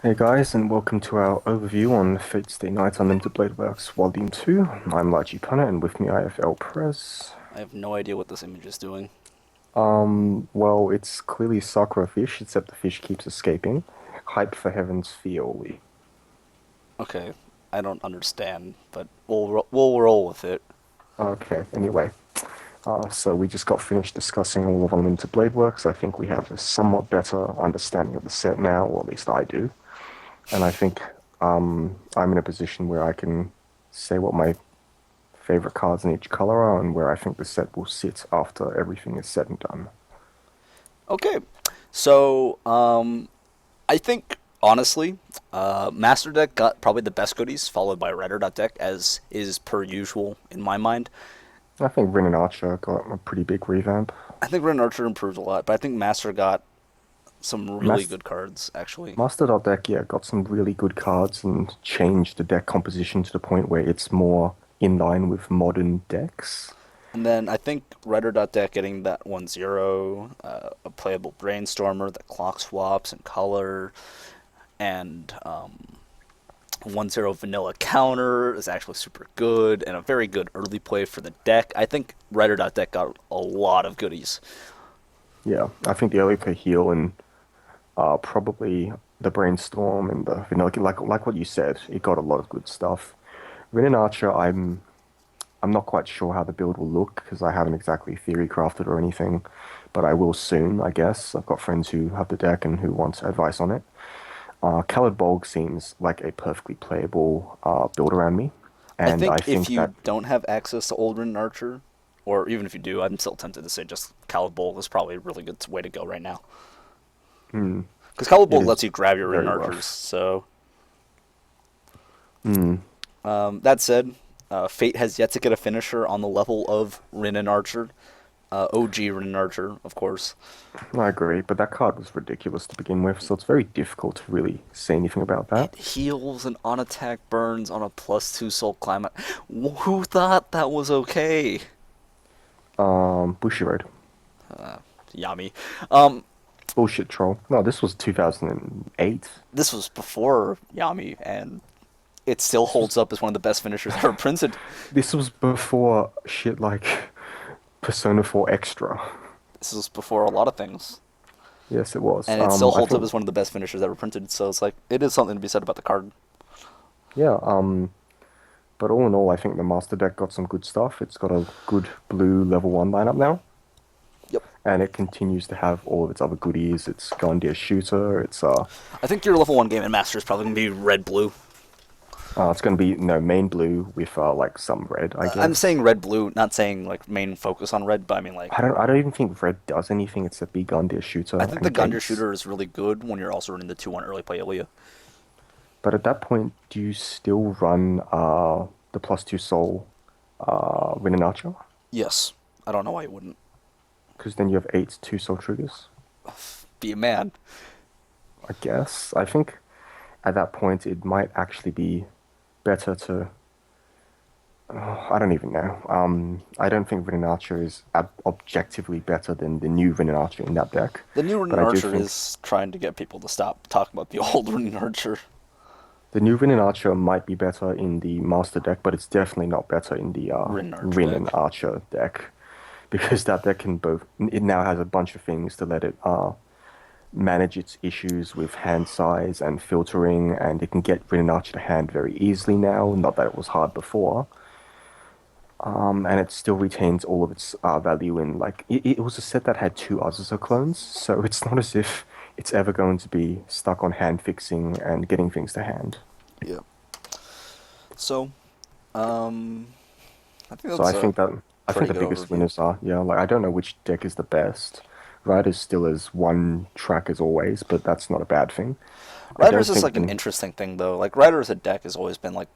Hey guys, and welcome to our overview on Fate's Day Night Unlimited Blade Works Volume 2. I'm Lachi Punter, and with me I have El Prez. I have no idea what this image is doing. Well, it's clearly Sakura fish, except the fish keeps escaping. Hype for Heaven's Fioli. Okay, I don't understand, but we'll roll with it. Okay, anyway, so we just got finished discussing all of Unlimited Blade Works. I think we have a somewhat better understanding of the set now, or at least I do. And I think I'm in a position where I can say what my favorite cards in each color are and where I think the set will sit after everything is said and done. Okay, so I think honestly, Master Deck got probably the best goodies, followed by Deck, as is per usual in my mind. I think Rin and Archer got a pretty big revamp. I think Ren Archer improved a lot, but I think Master got some really Mas- good cards actually. Master.deck, yeah, got some really good cards and changed the deck composition to the point where it's more in line with modern decks. And then I think Deck getting that 1-0, a playable Brainstormer that clock swaps and color, and 1-0 vanilla counter is actually super good and a very good early play for the deck. I think Deck got a lot of goodies. Yeah, I think the early play heal and probably the brainstorm and the vanilla, like what you said, it got a lot of good stuff. Rin and Archer, I'm not quite sure how the build will look because I haven't exactly theory crafted or anything, but I will soon, I guess. I've got friends who have the deck and who want advice on it. Colored Bolg seems like a perfectly playable build around me, I and I think if think that you don't have access to Old Archer, or even if you do, I'm still tempted to say just Calibol is probably a really good way to go right now. hmm, Because it Calibol lets is you grab your Rin very Archers. rough. So, Hmm. that said, Fate has yet to get a finisher on the level of Rin and Archer. OG Rin and Archer, of course. I agree, but that card was ridiculous to begin with, so it's very difficult to really say anything about that. It heals and on attack burns on a +2 soul climate. Who thought that was okay? Bushiroad. Yami. Um, Bullshit troll. No, this was 2008. this was before Yami, and it still This was holds up as one of the best finishers ever printed. this was before shit like Persona 4 Extra. This was before a lot of things, Yes, it was. and it still I holds up think as one of the best finishers ever printed. So it's like it is something to be said about the card. yeah. But all in all, I think the Master deck got some good stuff. It's got a good blue level one lineup now, Yep. and it continues to have all of its other goodies. It's Gandia Shooter. I think your level 1 game in Master is probably gonna be red blue. It's going to be no main blue with like some red, I I'm guess. saying red blue, not saying like main focus on red, but I mean like I don't even think red does anything except be Gandia I Shooter think the and Gundir Gates. shooter is really good when you're also running the 2-1 early play Ilya. But at that point, do you still run the +2 soul Renanacha? Yes. I don't know why you wouldn't. Because then you have eight 2 soul triggers. Be a man. I guess. I think at that point it might actually be better to. I don't even know. I don't think Renanacha is objectively better than the new Renanacha in that deck, The new but Rin I do Archer think is trying to get people to stop talking about the old Rin Archer. the new Rin and Archer might be better in the Master deck, but it's definitely not better in the Rin Archer Rin and deck. Archer deck because that deck can both. It now has a bunch of things to let it manage its issues with hand size and filtering, and it can get Rin and Archer to hand very easily now. Not that it was hard before. And it still retains all of its value in like it was a set that had two Azusa clones, so it's not as if it's ever going to be stuck on hand fixing and getting things to hand. Yeah. So, um, I think So that's a I think pretty the good biggest overview. winners are, yeah, like I don't know which deck is the best. Rider's still as one track as always, but that's not a bad thing. I don't Riders is think like an the interesting thing though. Like Riders as a deck has always been like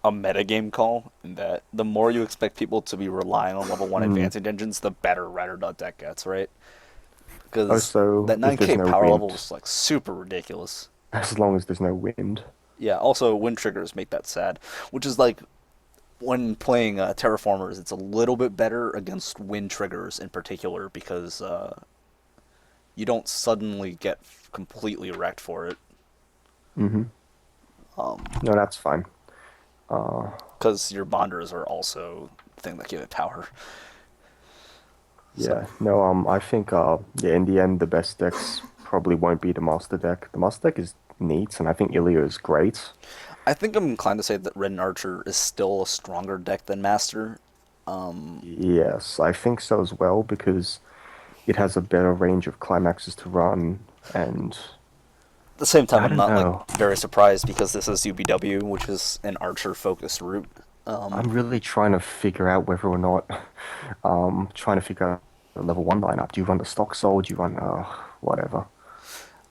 a metagame call in that the more you expect people to be relying on level 1 mm, advancing engines, the better Rider deck gets, right? oh, Because so that if there's 9k no power level wind, was like super ridiculous. as long as there's no wind. Yeah, also wind triggers make that sad, which is like when playing terraformers, it's a little bit better against wind triggers in particular because you don't suddenly get completely wrecked for it. Mm-hmm. No, that's fine. Uh, because your bonders are also the thing that give it power. So yeah. No, I think yeah, in the end the best decks probably won't be the master deck. The master deck is neat, and I think Ilya is great. I think I'm inclined to say that Red and Archer is still a stronger deck than Master. Yes, I think so as well because it has a better range of climaxes to run, and At the same time, I I'm don't not like know. very surprised because this is UBW, which is an Archer focused route. Um, I'm really trying to figure out whether or not trying to figure out the level one lineup. Do you run the stock soul? Do you run whatever?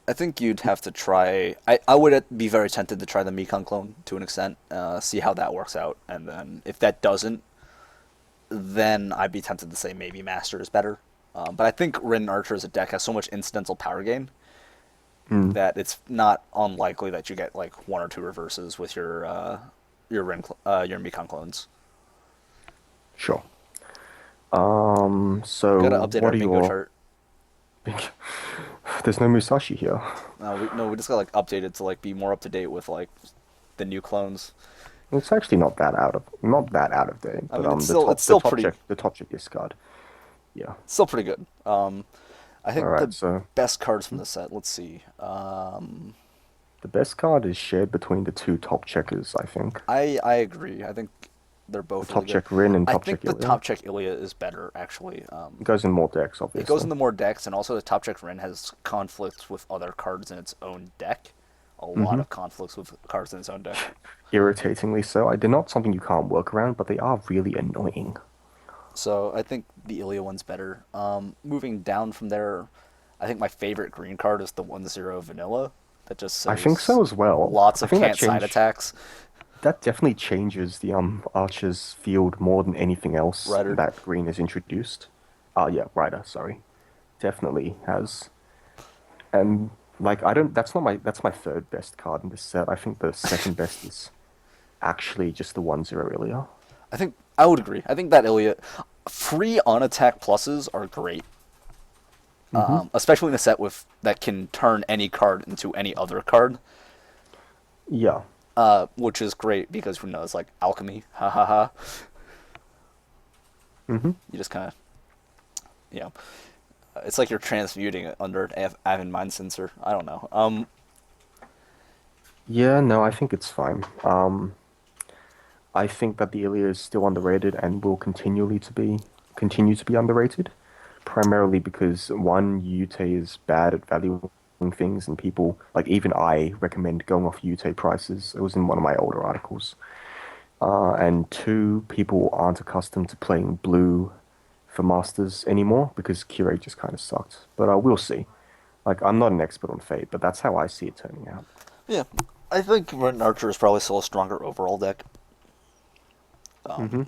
I think you'd have to try. I would be very tempted to try the Mekon clone to an extent, see how that works out, and then if that doesn't, then I'd be tempted to say maybe Master is better. But I think Rin Archer as a deck has so much incidental power gain Mm, that it's not unlikely that you get like one or two reverses with your Mekon clones. sure. Got So to update our what are bingo your chart. There's no Musashi here. No, we just got like updated to like be more up to date with like the new clones. It's actually not that out of date, I but mean, it's still pretty the top check discard. Yeah. still pretty good. I All think right, the so best cards from the set. Let's see. the best card is shared between the two top checkers, I think. I agree. I think they're The both really top good. check Rin and I top think check the Ilya. top check Ilya is better actually. It goes in more decks, It goes obviously. into more decks, and also the top check Rin has conflicts with other cards in its own deck. A lot Mm-hmm. of conflicts with cards in its own deck. Irritatingly so. They're not something you can't work around, but they are really annoying. So I think the Ilya one's better. Moving down from there, I think my favorite green card is the 1/0 Vanilla. That just I think says so as well. lots I of think can't side attacks. that definitely changes the Archer's field more than anything else Rider. that green has introduced. Yeah, Rider, sorry. Definitely has. And like I don't that's my third best card in this set. I think the second best is actually just the 1/0 Ilya. I think I would agree. I think that Ilya free on attack pluses are great, Mm-hmm. especially in a set with that can turn any card into any other card, Yeah. which is great because who knows, like alchemy, ha ha ha. Mm-hmm. You just kind of, you know, it's like you're transmuting it under an Avon Mind Sensor. I don't know. Yeah, no, I think it's fine. I think that the Ilya is still underrated and will continue to be underrated, primarily because one, Yute is bad at valuing things, and people like even I recommend going off Yute prices. It was in one of my older articles. And two, people aren't accustomed to playing blue for Masters anymore because Kire just kind of sucked. But we'll see. Like I'm not an expert on Fate, but that's how I see it turning out. Yeah, I think Ren Archer is probably still a stronger overall deck. Hmm.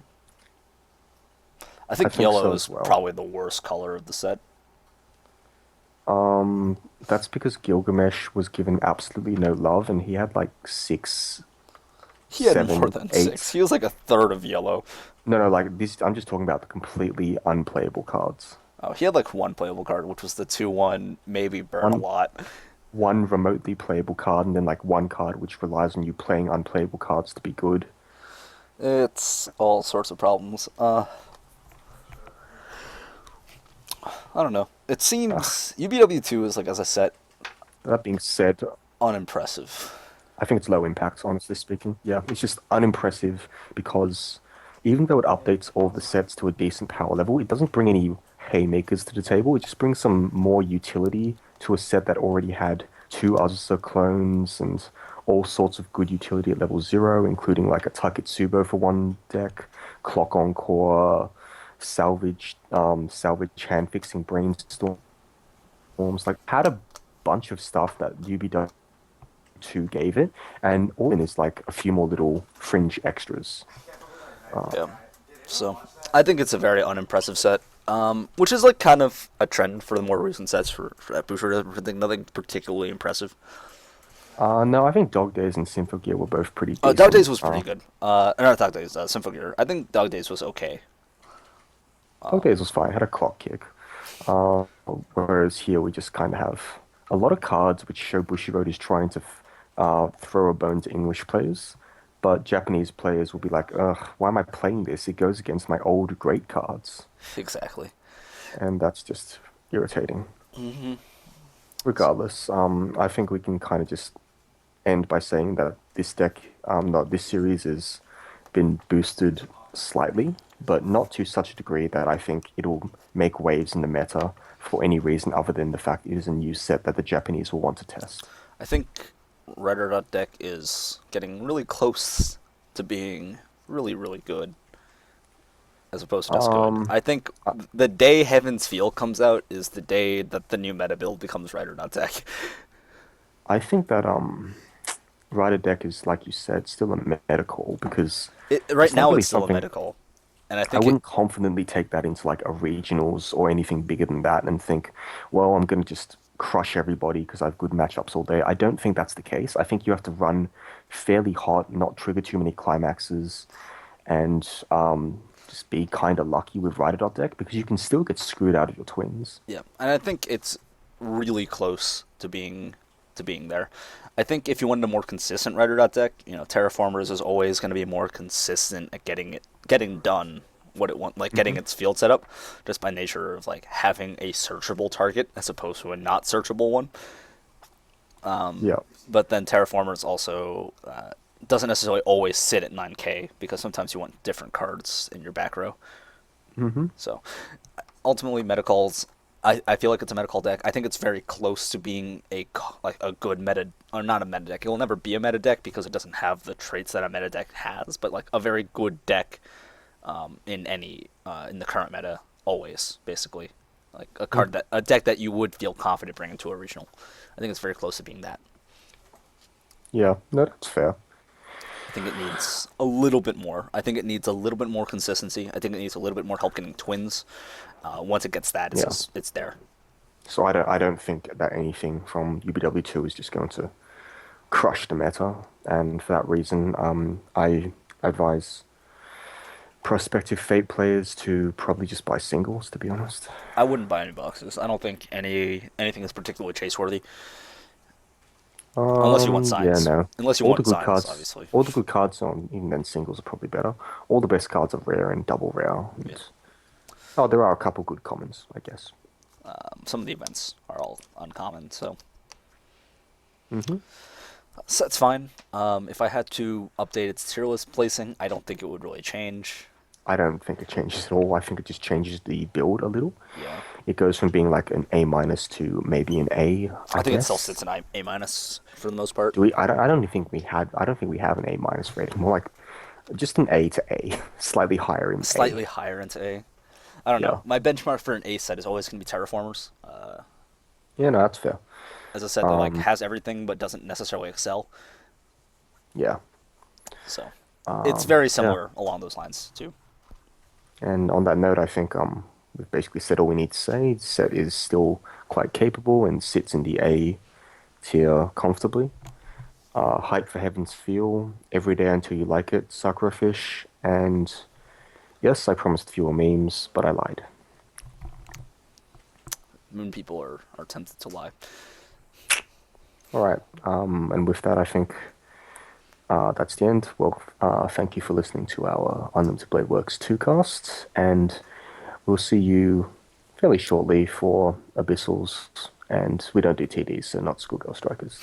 I I think think yellow so is as well. probably the worst color of the set. That's because Gilgamesh was given absolutely no love, and he had like six, He had more seven, than six. eight. He was like a third of yellow. No, no, like this. I'm just talking about the completely unplayable cards. Oh, he had like one playable card, which was the 2/1, maybe burn a One, lot. one remotely playable card, and then like one card which relies on you playing unplayable cards to be good. It's all sorts of problems. I don't know. It Ugh. seems UBW2 is like as a set That being said, unimpressive. I think it's low impact, honestly speaking. Yeah, it's just unimpressive because even though it updates all of the sets to a decent power level, it doesn't bring any haymakers to the table. It just brings some more utility to a set that already had two Azusa clones and all sorts of good utility at level zero, including like a Taketsubo for one deck, Clock Encore, salvage hand fixing brainstorms. Like had a bunch of stuff that UBW2 gave it, and all in is like a few more little fringe extras. Yeah. So I think it's a very unimpressive set. Which is like kind of a trend for the more recent sets for that Boucher. I think nothing particularly impressive. No, I think Dog Days and Symphogear were both pretty Dog decent. Days was pretty good. Not Dog Days, Symphogear. I think Dog Days was okay. Dog Days was fine, had a clock kick. Uh, Whereas here we just kind of have a lot of cards which show Bushiroad is trying to throw a bone to English players, but Japanese players will be like, ugh, why am I playing this? It goes against my old great cards. Exactly. And that's just irritating. Hmm. Regardless, I think we can kind of just end by saying that this deck, no, this series has been boosted slightly, but not to such a degree that I think it'll make waves in the meta for any reason other than the fact it is a new set that the Japanese will want to test. I think Red Dot deck is getting really close to being really, really good as opposed to just good. Um, I think I, the day Heaven's Feel comes out is the day that the new meta build becomes Red Dot deck. I think that Rider deck is, like you said, still a meta call because Right it's not now, really it's still a something. medical, and I I think it. wouldn't confidently take that into like a regionals or anything bigger than that and think, well, I'm going to just crush everybody because I have good matchups all day. I don't think that's the case. I think you have to run fairly hot, not trigger too many climaxes, and just be kind of lucky with Rider Dot deck because you can still get screwed out of your twins. Yeah, and I think it's really close to being there. I think if you wanted a more consistent Rider Dot deck, Terraformers is always going to be more consistent at getting done what it want, like getting Hmm. its field set up, just by nature of like having a searchable target as opposed to a not searchable one. Yeah. But then Terraformers also doesn't necessarily always sit at 9K because sometimes you want different cards in your back row. Hmm. So ultimately, Metacalls. I feel like it's a Metacall deck. I think it's very close to being like a good meta, or not a meta deck. It will never be a meta deck because it doesn't have the traits that a meta deck has. But like a very good deck in the current meta, always basically like a deck that you would feel confident bringing to a regional. I think it's very close to being that. Yeah. No, that's fair. I think it needs a little bit more. I think it needs a little bit more consistency. I think it needs a little bit more help getting twins. Once it gets that, Yeah. it's there. So I don't think that anything from UBW2 is just going to crush the meta, and for that reason, I advise prospective Fate players to probably just buy singles, to be honest. I wouldn't buy any boxes. I don't think anything is particularly chase worthy, unless you want Yeah, signs. no. Unless you All the want good signs, cards, obviously. all the good cards on even then singles are probably better. All the best cards are rare and double rare. Yeah. And, oh, there are a couple good commons, I guess. Some of the events are all uncommon, Hmm. so that's fine. If I had to update its tier list placing, I don't think it would really change. I don't think it changes at all. I think it just changes the build a little. Yeah, It goes from being like an A minus to maybe an A, I I think it still guess. sits in A minus for the most part. Do we? I don't even think we had. I don't think we have an A minus rating. More like just an A to A, slightly higher in A. Slightly higher into A. I don't know. Yeah. My benchmark for an A set is always going to be Terraformers. Yeah, no, that's fair. As a set that like Um, has everything but doesn't necessarily excel. yeah. So it's very Yeah. similar along those lines too. And on that note, I think we've basically said all we need to say. The set is still quite capable and sits in the A tier comfortably. Hype for Heaven's Feel, Every Day Until You Like It, Suckerfish, and yes, I promised fewer memes, but I lied. Moon people are tempted to lie. All right. And with that, I think that's the end. Well, thank you for listening to our Unlimited Blade Works 2 cast, and we'll see you fairly shortly for Abyssals. And we don't do TDs, so not Schoolgirl Strikers.